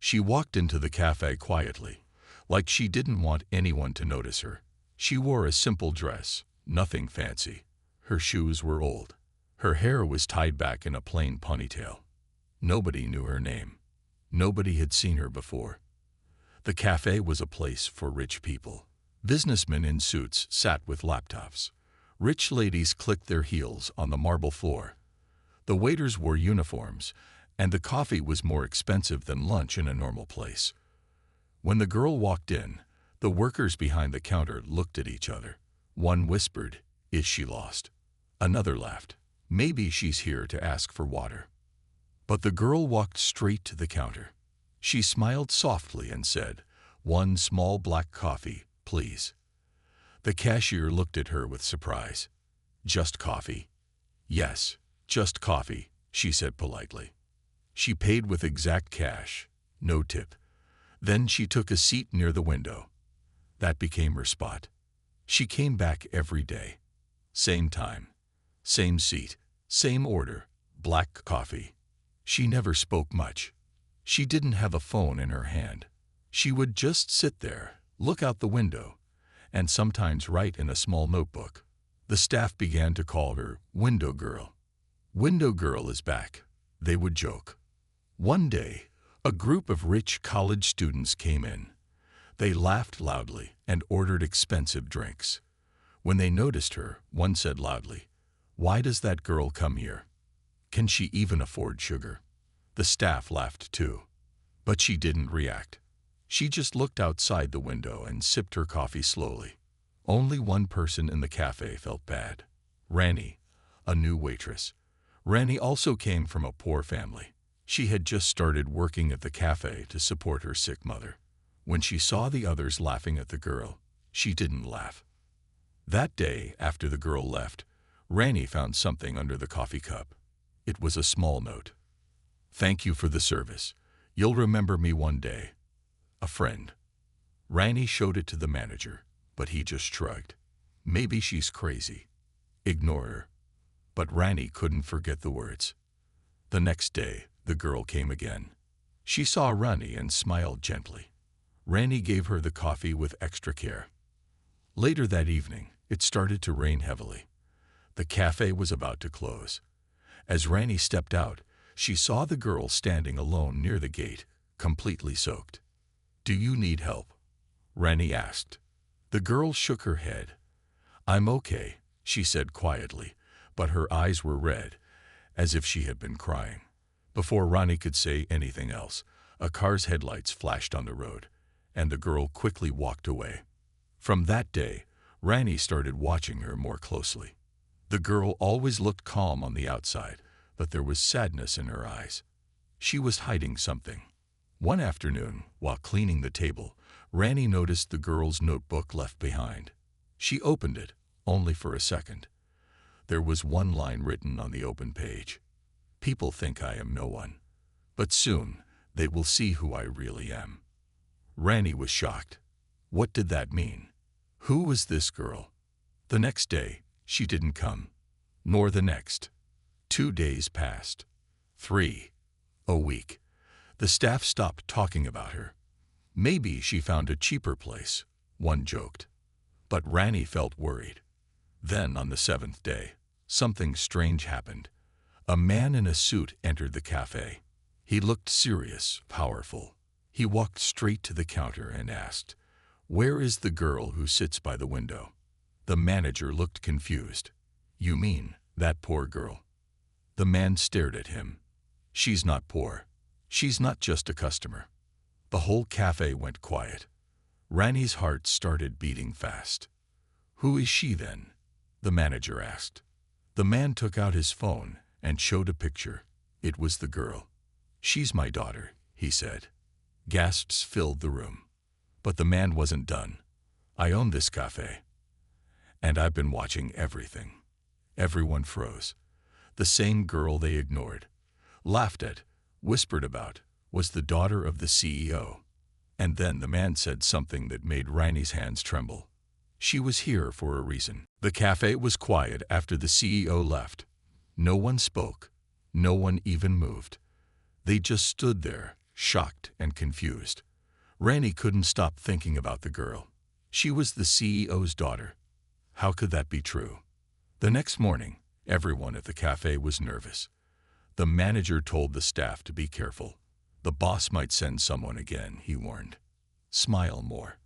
She walked into the cafe quietly, like she didn't want anyone to notice her. She wore a simple dress, nothing fancy. Her shoes were old. Her hair was tied back in a plain ponytail. Nobody knew her name. Nobody had seen her before. The cafe was a place for rich people. Businessmen in suits sat with laptops. Rich ladies clicked their heels on the marble floor. The waiters wore uniforms, and the coffee was more expensive than lunch in a normal place. When the girl walked in, the workers behind the counter looked at each other. One whispered, "Is she lost?" Another laughed, "Maybe she's here to ask for water." But the girl walked straight to the counter. She smiled softly and said, "One small black coffee, please." The cashier looked at her with surprise. "Just coffee?" "Yes, just coffee," she said politely. She paid with exact cash, no tip. Then she took a seat near the window. That became her spot. She came back every day. Same time, same seat, same order, black coffee. She never spoke much. She didn't have a phone in her hand. She would just sit there, look out the window, and sometimes write in a small notebook. The staff began to call her Window Girl. "Window Girl is back," they would joke. One day, a group of rich college students came in. They laughed loudly and ordered expensive drinks. When they noticed her, one said loudly, "Why does that girl come here? Can she even afford sugar?" The staff laughed too. But she didn't react. She just looked outside the window and sipped her coffee slowly. Only one person in the cafe felt bad. Rani, a new waitress. Rani also came from a poor family. She had just started working at the cafe to support her sick mother. When she saw the others laughing at the girl, she didn't laugh. That day, after the girl left, Rani found something under the coffee cup. It was a small note. "Thank you for the service. You'll remember me one day. A friend." Rani showed it to the manager, but he just shrugged. "Maybe she's crazy. Ignore her." But Rani couldn't forget the words. The next day, the girl came again. She saw Rani and smiled gently. Rani gave her the coffee with extra care. Later that evening, it started to rain heavily. The cafe was about to close. As Rani stepped out, she saw the girl standing alone near the gate, completely soaked. "Do you need help?" Rani asked. The girl shook her head. "I'm okay," she said quietly, but her eyes were red, as if she had been crying. Before Rani could say anything else, a car's headlights flashed on the road, and the girl quickly walked away. From that day, Rani started watching her more closely. The girl always looked calm on the outside, but there was sadness in her eyes. She was hiding something. One afternoon, while cleaning the table, Rani noticed the girl's notebook left behind. She opened it, only for a second. There was one line written on the open page. "People think I am no one, but soon they will see who I really am." Rani was shocked. What did that mean? Who was this girl? The next day, she didn't come, nor the next. 2 days passed. 3. A week. The staff stopped talking about her. Maybe she found a cheaper place, one joked. But Rani felt worried. Then, on the 7th day, something strange happened. A man in a suit entered the cafe. He looked serious, powerful. He walked straight to the counter and asked, "Where is the girl who sits by the window?" The manager looked confused. "You mean that poor girl?" The man stared at him. "She's not poor. She's not just a customer." The whole cafe went quiet. Rani's heart started beating fast. "Who is she then?" the manager asked. The man took out his phone and showed a picture. It was the girl. "She's my daughter," he said. Gasps filled the room. But the man wasn't done. "I own this cafe. And I've been watching everything." Everyone froze. The same girl they ignored, laughed at, whispered about, was the daughter of the CEO. And then the man said something that made Rani's hands tremble. She was here for a reason. The cafe was quiet after the CEO left. No one spoke. No one even moved. They just stood there, shocked and confused. Rani couldn't stop thinking about the girl. She was the CEO's daughter. How could that be true? The next morning, everyone at the cafe was nervous. The manager told the staff to be careful. The boss might send someone again, he warned. Smile more.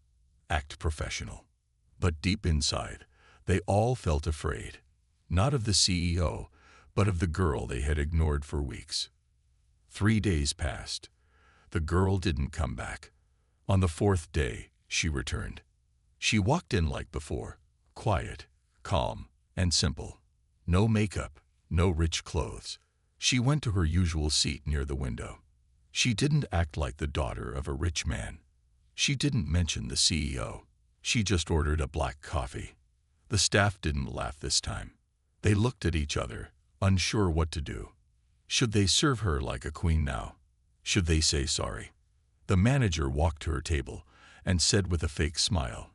Act professional. But deep inside, they all felt afraid. Not of the CEO, but of the girl they had ignored for weeks. 3 days passed. The girl didn't come back. On the 4th day, she returned. She walked in like before, quiet, calm, and simple. No makeup, no rich clothes. She went to her usual seat near the window. She didn't act like the daughter of a rich man. She didn't mention the CEO. She just ordered a black coffee. The staff didn't laugh this time. They looked at each other, unsure what to do. Should they serve her like a queen now? Should they say sorry? The manager walked to her table and said with a fake smile,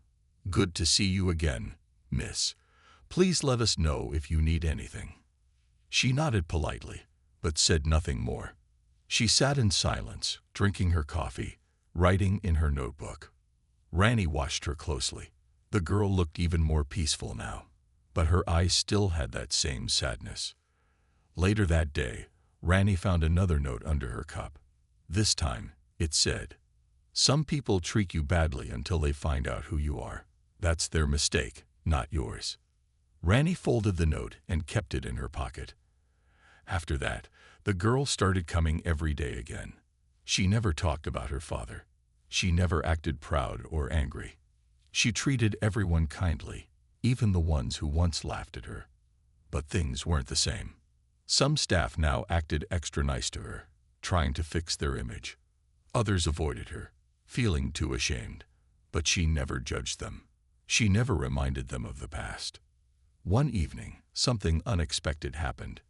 "Good to see you again, miss. Please let us know if you need anything." She nodded politely, but said nothing more. She sat in silence, drinking her coffee, writing in her notebook. Rani watched her closely. The girl looked even more peaceful now, but her eyes still had that same sadness. Later that day, Rani found another note under her cup. This time, it said, "Some people treat you badly until they find out who you are. That's their mistake, not yours." Rani folded the note and kept it in her pocket. After that, the girl started coming every day again. She never talked about her father. She never acted proud or angry. She treated everyone kindly, even the ones who once laughed at her. But things weren't the same. Some staff now acted extra nice to her, trying to fix their image. Others avoided her, feeling too ashamed. But she never judged them. She never reminded them of the past. One evening, something unexpected happened.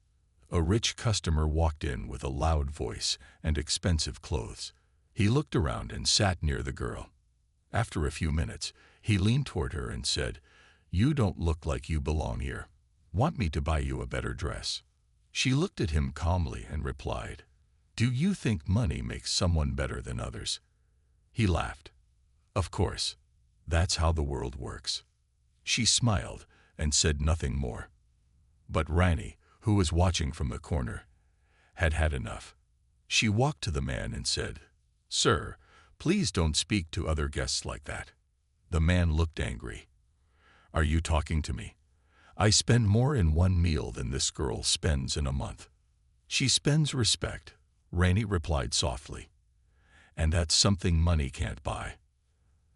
A rich customer walked in with a loud voice and expensive clothes. He looked around and sat near the girl. After a few minutes, he leaned toward her and said, "You don't look like you belong here. Want me to buy you a better dress?" She looked at him calmly and replied, "Do you think money makes someone better than others?" He laughed. "Of course. That's how the world works." She smiled and said nothing more. But Rani, who was watching from the corner, had had enough. She walked to the man and said, "Sir, please don't speak to other guests like that." The man looked angry. "Are you talking to me? I spend more in one meal than this girl spends in a month." "She spends respect," Rani replied softly. "And that's something money can't buy."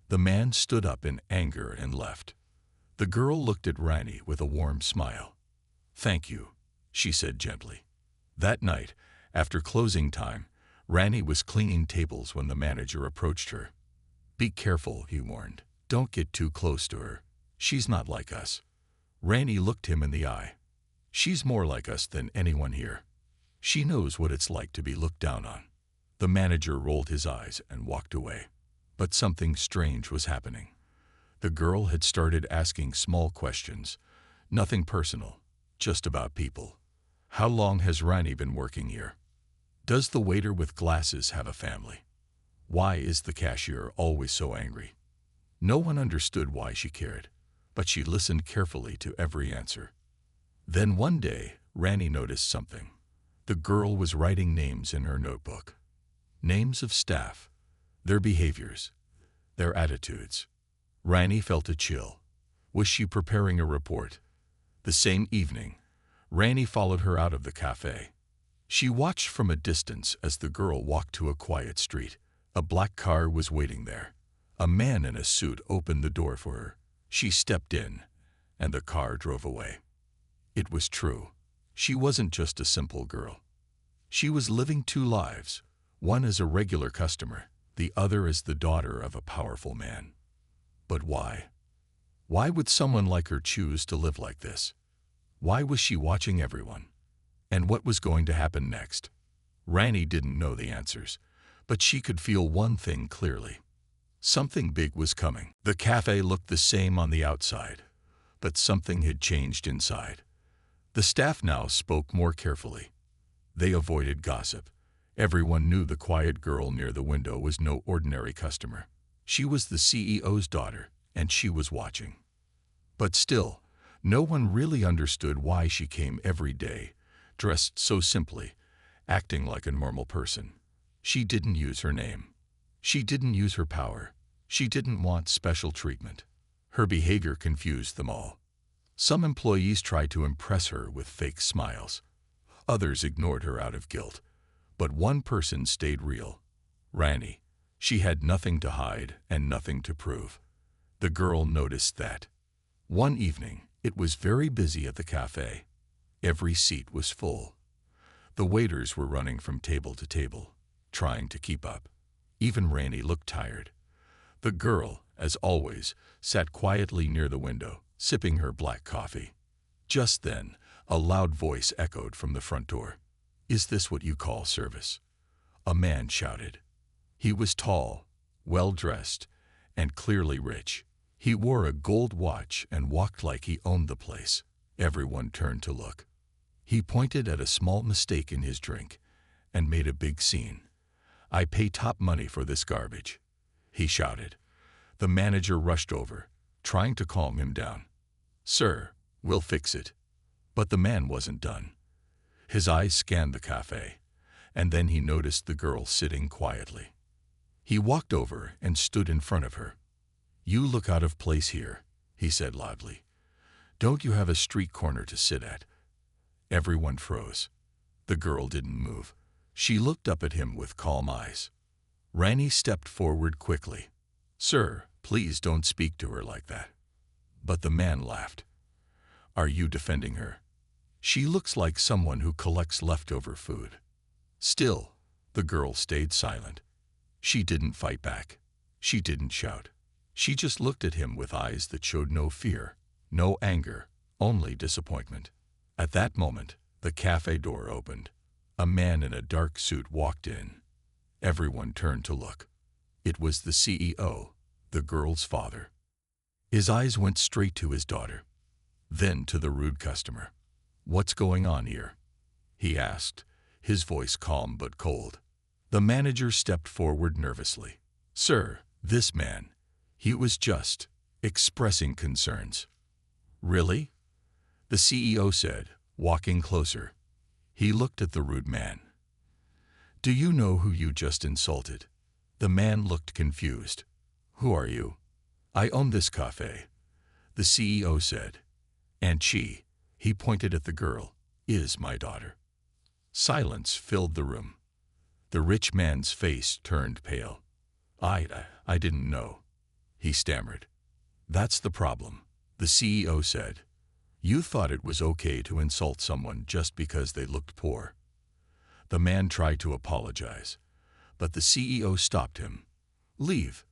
The man stood up in anger and left. The girl looked at Rani with a warm smile. "Thank you," she said gently. That night, after closing time, Rani was cleaning tables when the manager approached her. "Be careful," he warned. "Don't get too close to her. She's not like us." Rani looked him in the eye. "She's more like us than anyone here. She knows what it's like to be looked down on." The manager rolled his eyes and walked away. But something strange was happening. The girl had started asking small questions, nothing personal, just about people. "How long has Rani been working here? Does the waiter with glasses have a family? Why is the cashier always so angry?" No one understood why she cared, but she listened carefully to every answer. Then one day, Rani noticed something. The girl was writing names in her notebook. Names of staff, their behaviors, their attitudes. Rani felt a chill. Was she preparing a report? The same evening, Rani followed her out of the cafe. She watched from a distance as the girl walked to a quiet street. A black car was waiting there. A man in a suit opened the door for her. She stepped in, and the car drove away. It was true. She wasn't just a simple girl. She was living two lives, one as a regular customer, the other as the daughter of a powerful man. But why? Why would someone like her choose to live like this? Why was she watching everyone? And what was going to happen next? Rani didn't know the answers, but she could feel one thing clearly. Something big was coming. The cafe looked the same on the outside, but something had changed inside. The staff now spoke more carefully. They avoided gossip. Everyone knew the quiet girl near the window was no ordinary customer. She was the CEO's daughter, and she was watching. But still, no one really understood why she came every day, dressed so simply, acting like a normal person. She didn't use her name. She didn't use her power. She didn't want special treatment. Her behavior confused them all. Some employees tried to impress her with fake smiles. Others ignored her out of guilt. But one person stayed real. Rani. She had nothing to hide and nothing to prove. The girl noticed that. One evening, it was very busy at the cafe. Every seat was full. The waiters were running from table to table, trying to keep up. Even Rani looked tired. The girl, as always, sat quietly near the window, sipping her black coffee. Just then, a loud voice echoed from the front door. "Is this what you call service?" A man shouted. He was tall, well-dressed, and clearly rich. He wore a gold watch and walked like he owned the place. Everyone turned to look. He pointed at a small mistake in his drink and made a big scene. "I pay top money for this garbage," he shouted. The manager rushed over, trying to calm him down. "Sir, we'll fix it." But the man wasn't done. His eyes scanned the cafe, and then he noticed the girl sitting quietly. He walked over and stood in front of her. "You look out of place here," he said loudly. "Don't you have a street corner to sit at?" Everyone froze. The girl didn't move. She looked up at him with calm eyes. Rani stepped forward quickly. "Sir, please don't speak to her like that." But the man laughed. "Are you defending her? She looks like someone who collects leftover food." Still, the girl stayed silent. She didn't fight back. She didn't shout. She just looked at him with eyes that showed no fear, no anger, only disappointment. At that moment, the cafe door opened. A man in a dark suit walked in. Everyone turned to look. It was the CEO, the girl's father. His eyes went straight to his daughter, then to the rude customer. "What's going on here?" he asked, his voice calm but cold. The manager stepped forward nervously. "Sir, this man, he was just expressing concerns." "Really?" the CEO said, walking closer. He looked at the rude man. "Do you know who you just insulted?" The man looked confused. "Who are you?" "I own this cafe," the CEO said. "And she," he pointed at the girl, "is my daughter." Silence filled the room. The rich man's face turned pale. I didn't know," he stammered. "That's the problem," the CEO said. "You thought it was okay to insult someone just because they looked poor." The man tried to apologize, but the CEO stopped him. "Leave."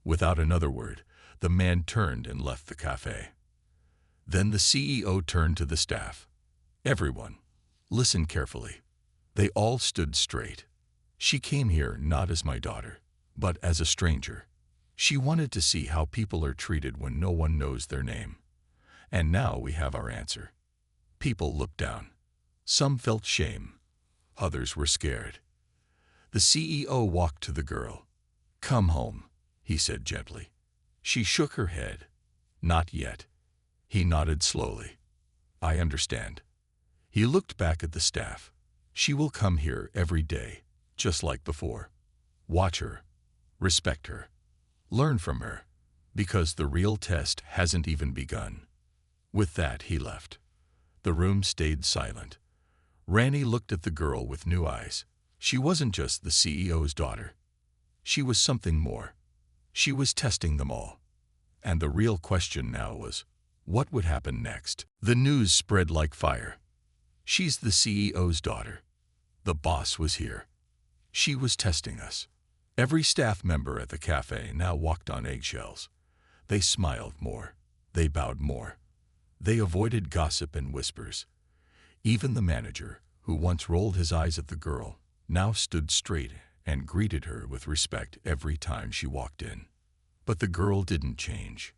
Without another word, the man turned and left the cafe. Then the CEO turned to the staff. "Everyone, listen carefully." They all stood straight. "She came here not as my daughter, but as a stranger. She wanted to see how people are treated when no one knows their name. And now we have our answer." People looked down. Some felt shame. Others were scared. The CEO walked to the girl. "Come home," he said gently. She shook her head. "Not yet." He nodded slowly. "I understand." He looked back at the staff. "She will come here every day, just like before. Watch her. Respect her. Learn from her, because the real test hasn't even begun." With that, he left. The room stayed silent. Rani looked at the girl with new eyes. She wasn't just the CEO's daughter. She was something more. She was testing them all. And the real question now was, what would happen next? The news spread like fire. "She's the CEO's daughter. The boss was here. She was testing us." Every staff member at the cafe now walked on eggshells. They smiled more. They bowed more. They avoided gossip and whispers. Even the manager, who once rolled his eyes at the girl, now stood straight and greeted her with respect every time she walked in. But the girl didn't change.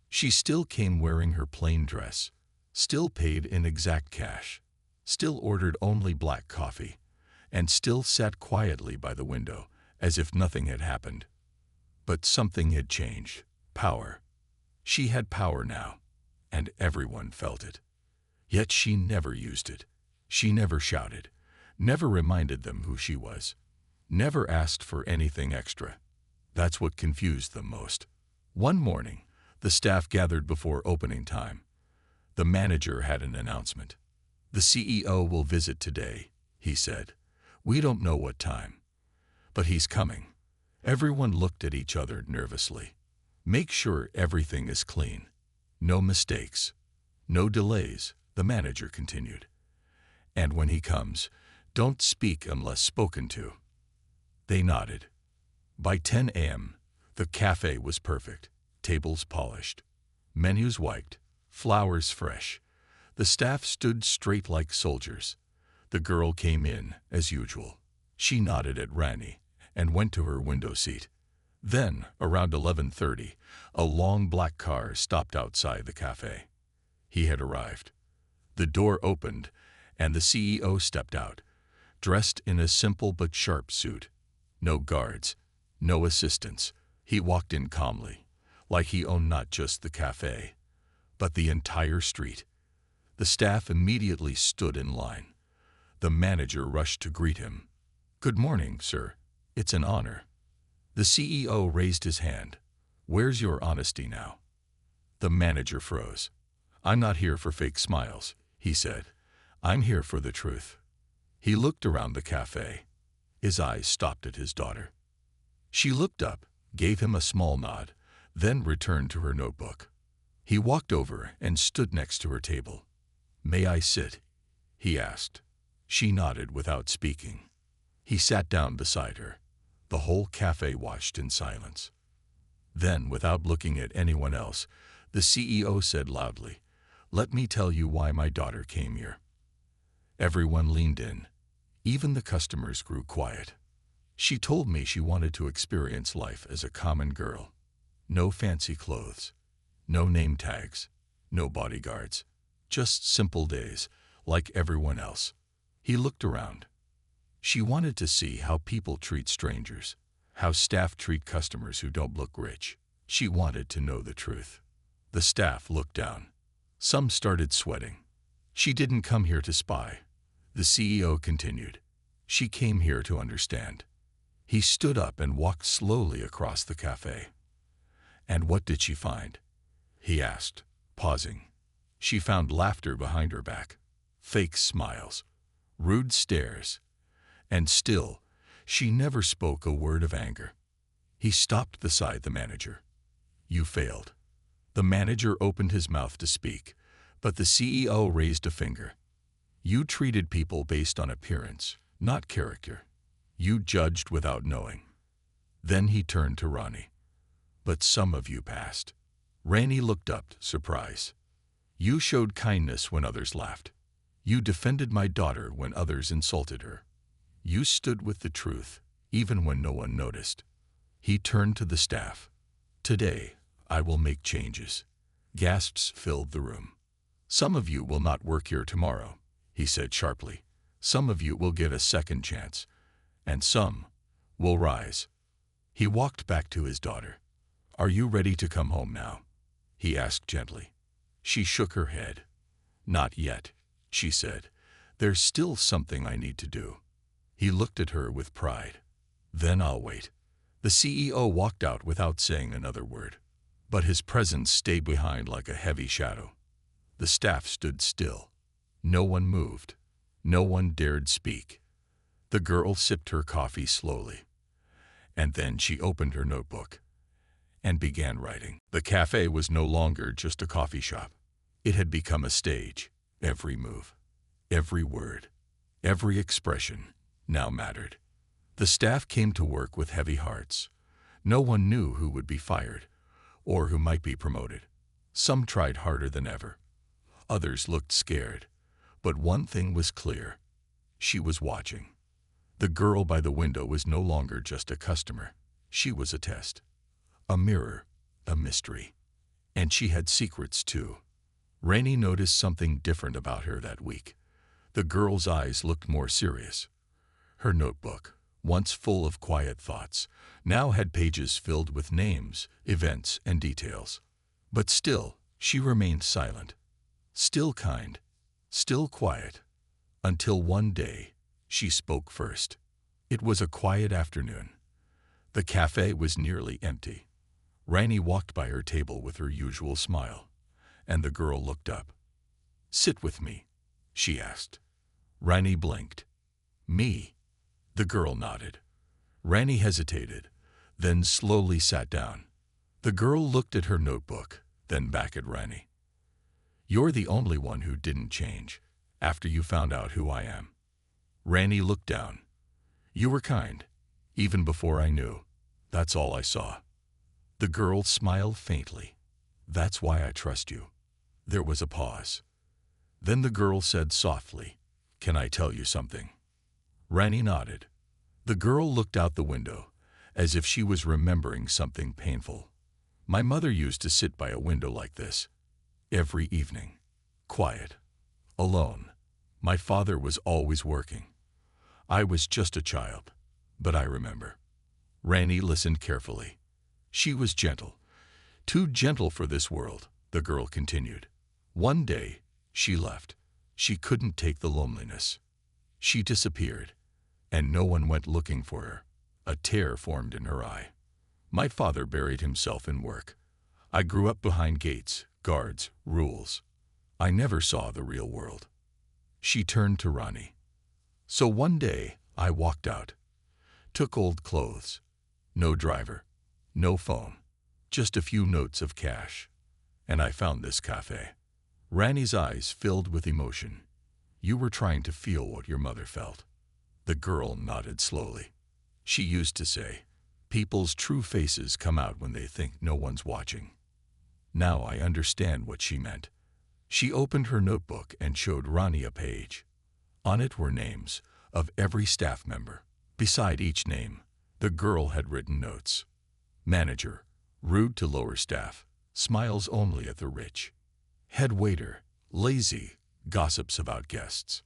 She still came wearing her plain dress, still paid in exact cash, still ordered only black coffee, and still sat quietly by the window, as if nothing had happened. But something had changed. Power. She had power now, and everyone felt it. Yet she never used it. She never shouted, never reminded them who she was, never asked for anything extra. That's what confused them most. One morning, the staff gathered before opening time. The manager had an announcement. "The CEO will visit today," he said. "We don't know what time, but he's coming." Everyone looked at each other nervously. "Make sure everything is clean. No mistakes. No delays," the manager continued. "And when he comes, don't speak unless spoken to." They nodded. By 10 a.m., the cafe was perfect. Tables polished, menus wiped, flowers fresh. The staff stood straight like soldiers. The girl came in, as usual. She nodded at Rani and went to her window seat. Then, around 11:30, a long black car stopped outside the cafe. He had arrived. The door opened, and the CEO stepped out, dressed in a simple but sharp suit. No guards, no assistants. He walked in calmly, like he owned not just the cafe, but the entire street. The staff immediately stood in line. The manager rushed to greet him. "Good morning, sir. It's an honor." The CEO raised his hand. "Where's your honesty now?" The manager froze. "I'm not here for fake smiles," he said. "I'm here for the truth." He looked around the cafe. His eyes stopped at his daughter. She looked up, gave him a small nod, then returned to her notebook. He walked over and stood next to her table. "May I sit?" he asked. She nodded without speaking. He sat down beside her. The whole cafe watched in silence. Then, without looking at anyone else, the CEO said loudly, "Let me tell you why my daughter came here." Everyone leaned in. Even the customers grew quiet. "She told me she wanted to experience life as a common girl. No fancy clothes, no name tags, no bodyguards. Just simple days, like everyone else." He looked around. She wanted to see how people treat strangers, how staff treat customers who don't look rich. She wanted to know the truth. The staff looked down. Some started sweating. "She didn't come here to spy," the CEO continued. "She came here to understand." He stood up and walked slowly across the cafe. "And what did she find?" he asked, pausing. She found laughter behind her back, fake smiles, rude stares, and still, she never spoke a word of anger. He stopped beside the manager. "You failed." The manager opened his mouth to speak, but the CEO raised a finger. "You treated people based on appearance, not character. You judged without knowing." Then he turned to Rani. "But some of you passed." Rani looked up, surprised. "You showed kindness when others laughed. You defended my daughter when others insulted her. You stood with the truth, even when no one noticed." He turned to the staff. "Today, I will make changes." Gasps filled the room. "Some of you will not work here tomorrow," he said sharply. "Some of you will get a second chance, and some will rise." He walked back to his daughter. "Are you ready to come home now?" he asked gently. She shook her head. "Not yet," she said. "There's still something I need to do." He looked at her with pride. "Then I'll wait." The CEO walked out without saying another word, but his presence stayed behind like a heavy shadow. The staff stood still. No one moved. No one dared speak. The girl sipped her coffee slowly, and then she opened her notebook and began writing. The cafe was no longer just a coffee shop. It had become a stage. Every move, every word, every expression now mattered. The staff came to work with heavy hearts. No one knew who would be fired or who might be promoted. Some tried harder than ever. Others looked scared. But one thing was clear. She was watching. The girl by the window was no longer just a customer. She was a test, a mirror, a mystery. And she had secrets too. Rainey noticed something different about her that week. The girl's eyes looked more serious. Her notebook, once full of quiet thoughts, now had pages filled with names, events, and details. But still, she remained silent, still kind, still quiet, until one day, she spoke first. It was a quiet afternoon. The cafe was nearly empty. Rani walked by her table with her usual smile, and the girl looked up. "Sit with me," she asked. Rani blinked. "Me?" The girl nodded. Rani hesitated, then slowly sat down. The girl looked at her notebook, then back at Rani. "You're the only one who didn't change after you found out who I am." Rani looked down. "You were kind, even before I knew. That's all I saw." The girl smiled faintly. "That's why I trust you." There was a pause. Then the girl said softly, "Can I tell you something?" Rani nodded. The girl looked out the window, as if she was remembering something painful. "My mother used to sit by a window like this, every evening, quiet, alone. My father was always working. I was just a child, but I remember." Rani listened carefully. She was gentle, too gentle for this world, the girl continued. "One day, she left. She couldn't take the loneliness. She disappeared, and no one went looking for her. A tear formed in her eye. My father buried himself in work. I grew up behind gates, guards, rules. I never saw the real world." She turned to Rani. "So one day, I walked out, took old clothes, no driver, no phone, just a few notes of cash, and I found this cafe." Rani's eyes filled with emotion. "You were trying to feel what your mother felt." The girl nodded slowly. She used to say, "People's true faces come out when they think no one's watching." Now I understand what she meant. She opened her notebook and showed Rani a page. On it were names of every staff member. Beside each name, the girl had written notes. Manager, rude to lower staff, smiles only at the rich. Head waiter, lazy, gossips about guests.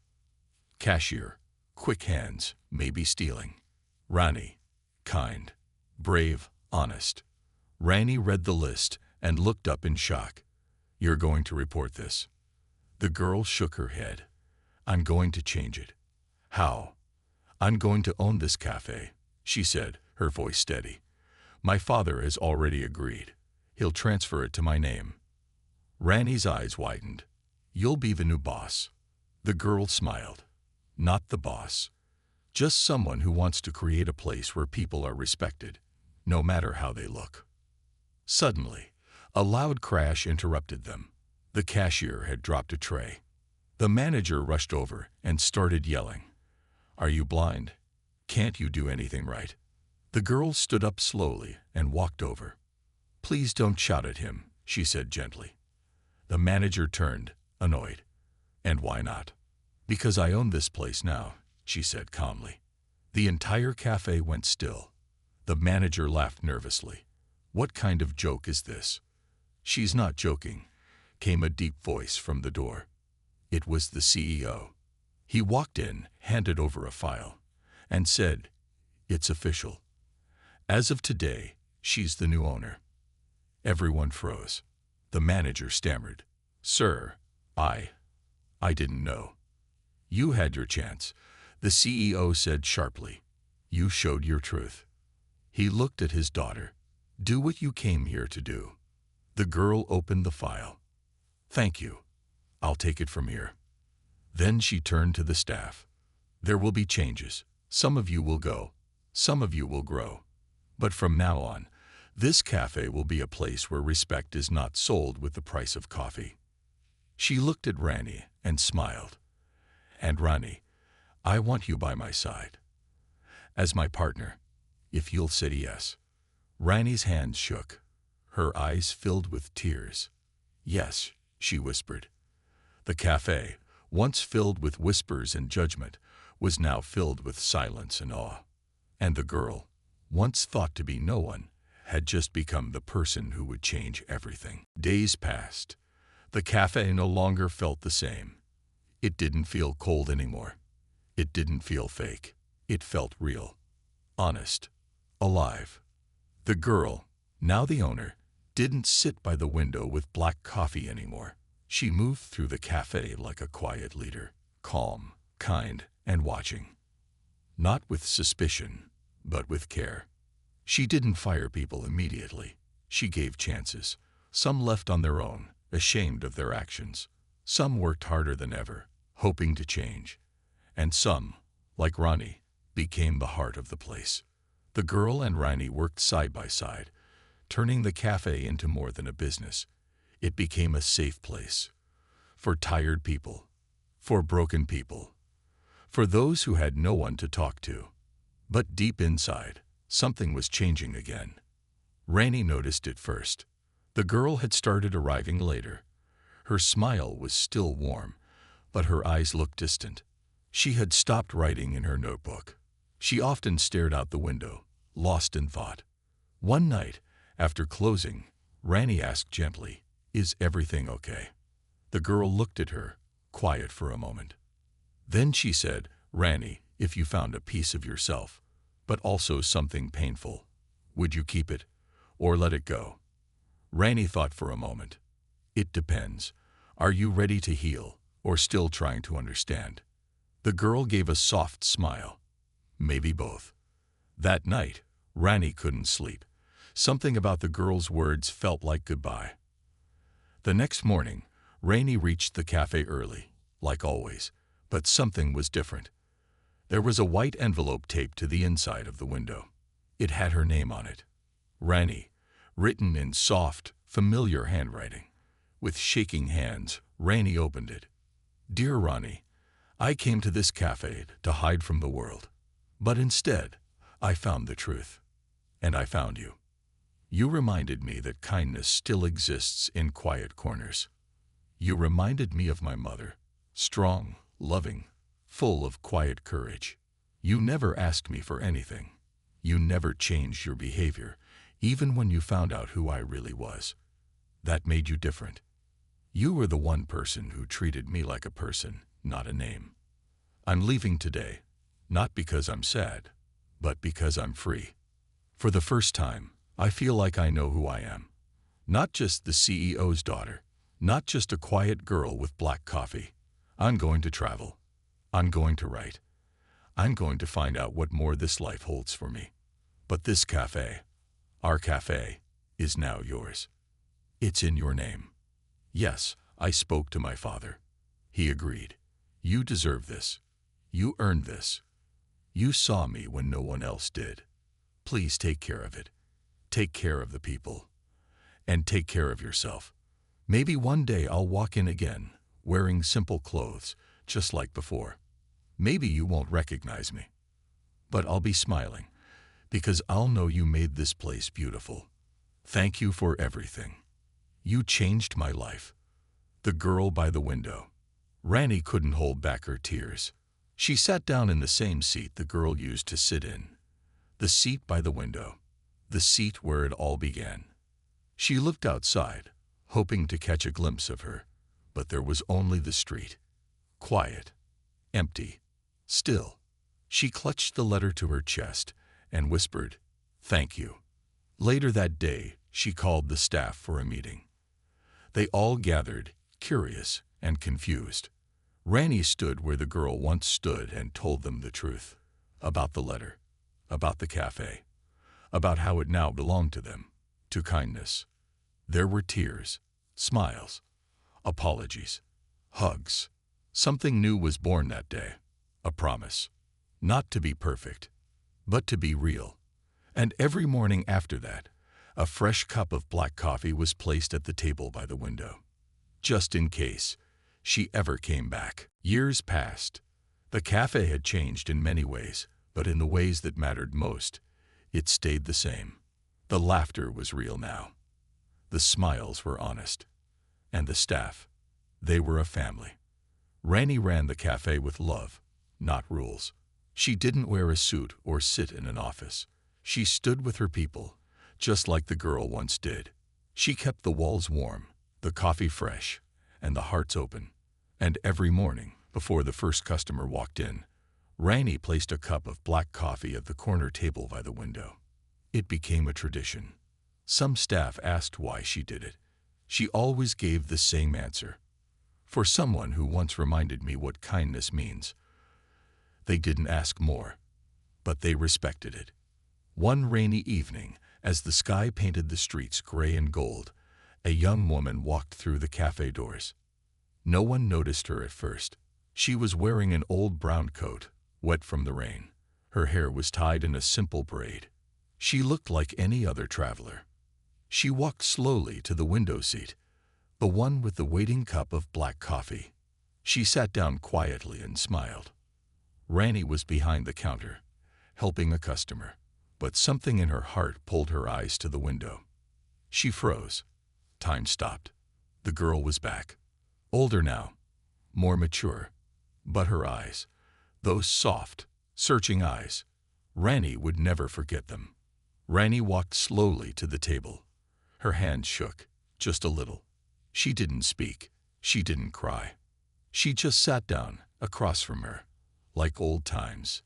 Cashier, quick hands, maybe stealing. Rani, kind, brave, honest. Rani read the list and looked up in shock. "You're going to report this?" The girl shook her head. "I'm going to change it." "How?" "I'm going to own this cafe," she said, her voice steady. "My father has already agreed. He'll transfer it to my name." Rani's eyes widened. "You'll be the new boss." The girl smiled. "Not the boss. Just someone who wants to create a place where people are respected, no matter how they look." Suddenly, a loud crash interrupted them. The cashier had dropped a tray. The manager rushed over and started yelling, "Are you blind? Can't you do anything right?" The girl stood up slowly and walked over. "Please don't shout at him," she said gently. The manager turned, annoyed. "And why not?" "Because I own this place now," she said calmly. The entire cafe went still. The manager laughed nervously. "What kind of joke is this?" "She's not joking," came a deep voice from the door. It was the CEO. He walked in, handed over a file, and said, "It's official. As of today, she's the new owner." Everyone froze. The manager stammered, "Sir, I didn't know." "You had your chance," the CEO said sharply. "You showed your truth." He looked at his daughter. "Do what you came here to do." The girl opened the file. "Thank you. I'll take it from here." Then she turned to the staff. "There will be changes. Some of you will go. Some of you will grow. But from now on, this cafe will be a place where respect is not sold with the price of coffee." She looked at Rani and smiled. "And Rani, I want you by my side. As my partner, if you'll say yes." Rani's hands shook. Her eyes filled with tears. "Yes," she whispered. The cafe, once filled with whispers and judgment, was now filled with silence and awe. And the girl, once thought to be no one, had just become the person who would change everything. Days passed. The cafe no longer felt the same. It didn't feel cold anymore. It didn't feel fake. It felt real, honest, alive. The girl, now the owner, didn't sit by the window with black coffee anymore. She moved through the cafe like a quiet leader, calm, kind, and watching. Not with suspicion, but with care. She didn't fire people immediately. She gave chances. Some left on their own, ashamed of their actions. Some worked harder than ever, hoping to change. And some, like Ronnie, became the heart of the place. The girl and Ronnie worked side by side, turning the cafe into more than a business. It became a safe place. For tired people. For broken people. For those who had no one to talk to. But deep inside, something was changing again. Ronnie noticed it first. The girl had started arriving later. Her smile was still warm, but her eyes looked distant. She had stopped writing in her notebook. She often stared out the window, lost in thought. One night, after closing, Ronnie asked gently, "Is everything okay?" The girl looked at her, quiet for a moment. Then she said, "Ronnie, if you found a piece of yourself, but also something painful, would you keep it or let it go?" Ronnie thought for a moment. "It depends. Are you ready to heal or still trying to understand?" The girl gave a soft smile. "Maybe both." That night, Ronnie couldn't sleep. Something about the girl's words felt like goodbye. The next morning, Ronnie reached the cafe early, like always, but something was different. There was a white envelope taped to the inside of the window. It had her name on it. Ronnie, written in soft, familiar handwriting. With shaking hands, Ronnie opened it. "Dear Ronnie, I came to this cafe to hide from the world. But instead, I found the truth. And I found you. You reminded me that kindness still exists in quiet corners. You reminded me of my mother, strong, loving, full of quiet courage. You never asked me for anything. You never changed your behavior, even when you found out who I really was. That made you different. You were the one person who treated me like a person, not a name. I'm leaving today, not because I'm sad, but because I'm free. For the first time, I feel like I know who I am. Not just the CEO's daughter, not just a quiet girl with black coffee. I'm going to travel. I'm going to write. I'm going to find out what more this life holds for me. But this cafe, our cafe, is now yours. It's in your name." Yes, I spoke to my father. He agreed. "You deserve this. You earned this. You saw me when no one else did. Please take care of it. Take care of the people. And take care of yourself. Maybe one day I'll walk in again, wearing simple clothes, just like before. Maybe you won't recognize me. But I'll be smiling, because I'll know you made this place beautiful. Thank you for everything. You changed my life." The girl by the window. Ronnie couldn't hold back her tears. She sat down in the same seat the girl used to sit in. The seat by the window. The seat where it all began. She looked outside, hoping to catch a glimpse of her, but there was only the street. Quiet. Empty. Still. She clutched the letter to her chest and whispered, "Thank you." Later that day, she called the staff for a meeting. They all gathered, curious and confused. Ronnie stood where the girl once stood and told them the truth. About the letter. About the cafe. About how it now belonged to them. To kindness. There were tears, smiles, apologies, hugs. Something new was born that day. A promise. Not to be perfect, but to be real. And every morning after that, a fresh cup of black coffee was placed at the table by the window. Just in case she ever came back. Years passed. The cafe had changed in many ways, but in the ways that mattered most, it stayed the same. The laughter was real now. The smiles were honest. And the staff, they were a family. Ronnie ran the cafe with love, not rules. She didn't wear a suit or sit in an office. She stood with her people, just like the girl once did. She kept the walls warm, the coffee fresh, and the hearts open. And every morning, before the first customer walked in, Rani placed a cup of black coffee at the corner table by the window. It became a tradition. Some staff asked why she did it. She always gave the same answer. For someone who once reminded me what kindness means. They didn't ask more, but they respected it. One rainy evening, as the sky painted the streets gray and gold, a young woman walked through the cafe doors. No one noticed her at first. She was wearing an old brown coat, wet from the rain. Her hair was tied in a simple braid. She looked like any other traveler. She walked slowly to the window seat, the one with the waiting cup of black coffee. She sat down quietly and smiled. Rani was behind the counter, helping a customer, but something in her heart pulled her eyes to the window. She froze. Time stopped. The girl was back. Older now, more mature, but her eyes, those soft, searching eyes, Rani would never forget them. Rani walked slowly to the table. Her hand shook, just a little. She didn't speak. She didn't cry. She just sat down, across from her, like old times.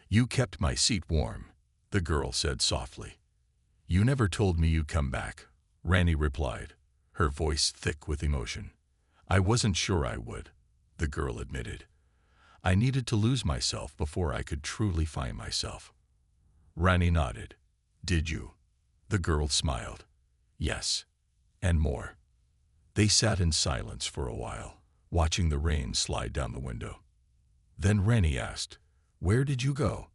"You kept my seat warm," the girl said softly. "You never told me you'd come back," Rani replied, her voice thick with emotion. "I wasn't sure I would," the girl admitted. "I needed to lose myself before I could truly find myself." Rani nodded. "Did you?" The girl smiled. "Yes, and more." They sat in silence for a while, watching the rain slide down the window. Then Rani asked, "Where did you go?"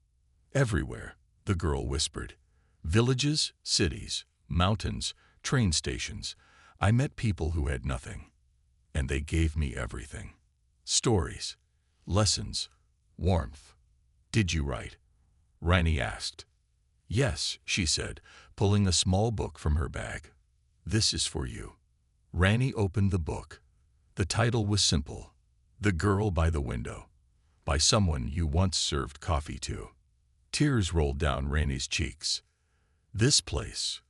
"Everywhere," the girl whispered. "Villages, cities, mountains, train stations. I met people who had nothing, and they gave me everything. Stories, lessons, warmth." "Did you write?" Rani asked. "Yes," she said, pulling a small book from her bag. "This is for you." Rani opened the book. The title was simple, "The Girl by the Window," by someone you once served coffee to. Tears rolled down Rani's cheeks. "This place,"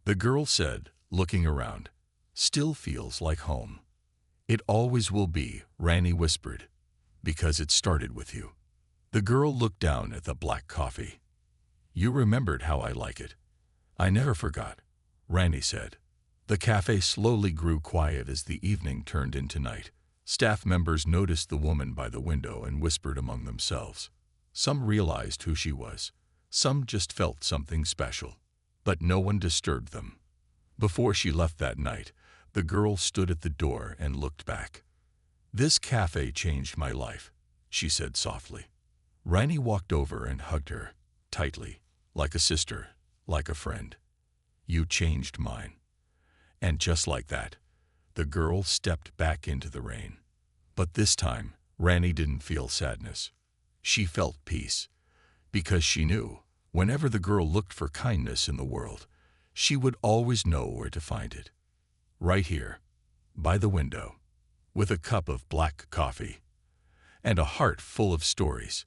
the girl said, looking around, "still feels like home." "It always will be," Rani whispered, "because it started with you." The girl looked down at the black coffee. "You remembered how I like it." "I never forgot," Rani said. The cafe slowly grew quiet as the evening turned into night. Staff members noticed the woman by the window and whispered among themselves. Some realized who she was. Some just felt something special. But no one disturbed them. Before she left that night, the girl stood at the door and looked back. "This cafe changed my life," she said softly. Rani walked over and hugged her, tightly, like a sister, like a friend. "You changed mine." And just like that, the girl stepped back into the rain. But this time, Rani didn't feel sadness. She felt peace, because she knew, whenever the girl looked for kindness in the world, she would always know where to find it. Right here, by the window, with a cup of black coffee, and a heart full of stories.